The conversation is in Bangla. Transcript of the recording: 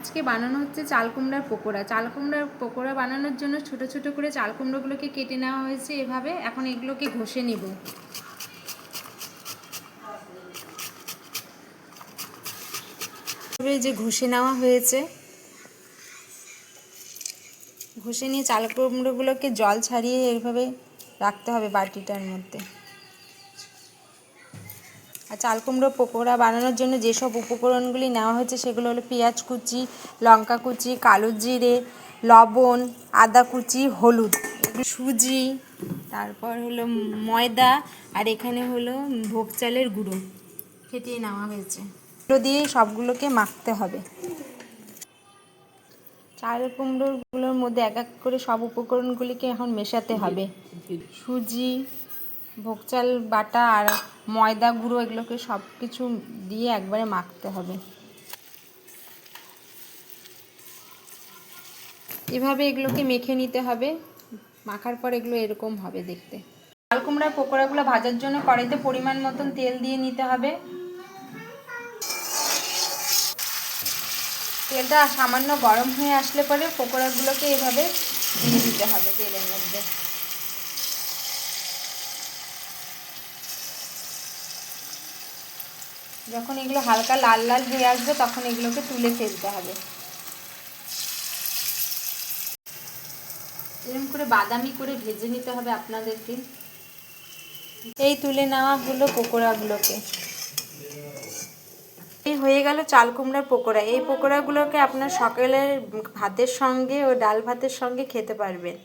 আজকে বানানো হচ্ছে চাল কুমড়ার পকোড়া। চাল কুমড়ার পকোড়া বানানোর জন্য ছোট ছোট করে চাল কুমড়োগুলোকে কেটে নেওয়া হয়েছে এভাবে। এখন এগুলোকে ঘষে নিব। যে ঘষে নেওয়া হয়েছে, ঘষে নিয়ে চাল কুমড়োগুলোকে জল ছাড়িয়ে এইভাবে রাখতে হবে বাটিটার মধ্যে। আর চাল কুমড়ো পকোড়া বানানোর জন্য যেসব উপকরণগুলি নেওয়া হয়েছে সেগুলো হলো পেঁয়াজ কুচি, লঙ্কা কুচি, কালো জিরে, লবণ, আদা কুচি, হলুদ, সুজি, তারপর হলো ময়দা, আর এখানে হলো ভোগ চালের গুঁড়ো ফেটিয়ে নেওয়া হয়েছে। এগুলো দিয়ে সবগুলোকে মাখতে হবে। চাল কুমড়োগুলোর মধ্যে এক এক করে সব উপকরণগুলিকে এখন মেশাতে হবে। সুজি, ভোগ চাল বাটা আর ময়দা গুঁড়ো এগুলোকে সব কিছু দিয়ে একবারে মাখতে হবে। এভাবে এগুলোকে মেখে নিতে হবে। মাখার পর এগুলো এরকম হবে দেখতে। চাল কুমড়ার পকোড়াগুলো ভাজার জন্য কড়াইতে পরিমাণ মতন তেল দিয়ে নিতে হবে। তেলটা সামান্য গরম হয়ে আসলে পরে পকোড়াগুলোকে এভাবে দিয়ে দিতে হবে তেলের মধ্যে। যখন এগুলো হালকা লাল লাল হয়ে আসবে তখন এগুলোকে তুলে ফেলতে হবে। এরকম করে বাদামি করে ভেজে নিতে হবে আপনাদেরকে। এই তুলে নেওয়া হলো পকোড়াগুলোকে। এই হয়ে গেল চাল কুমড়ার পকোড়া। এই পকোড়াগুলোকে আপনার সকালের ভাতের সঙ্গে ও ডাল ভাতের সঙ্গে খেতে পারবেন।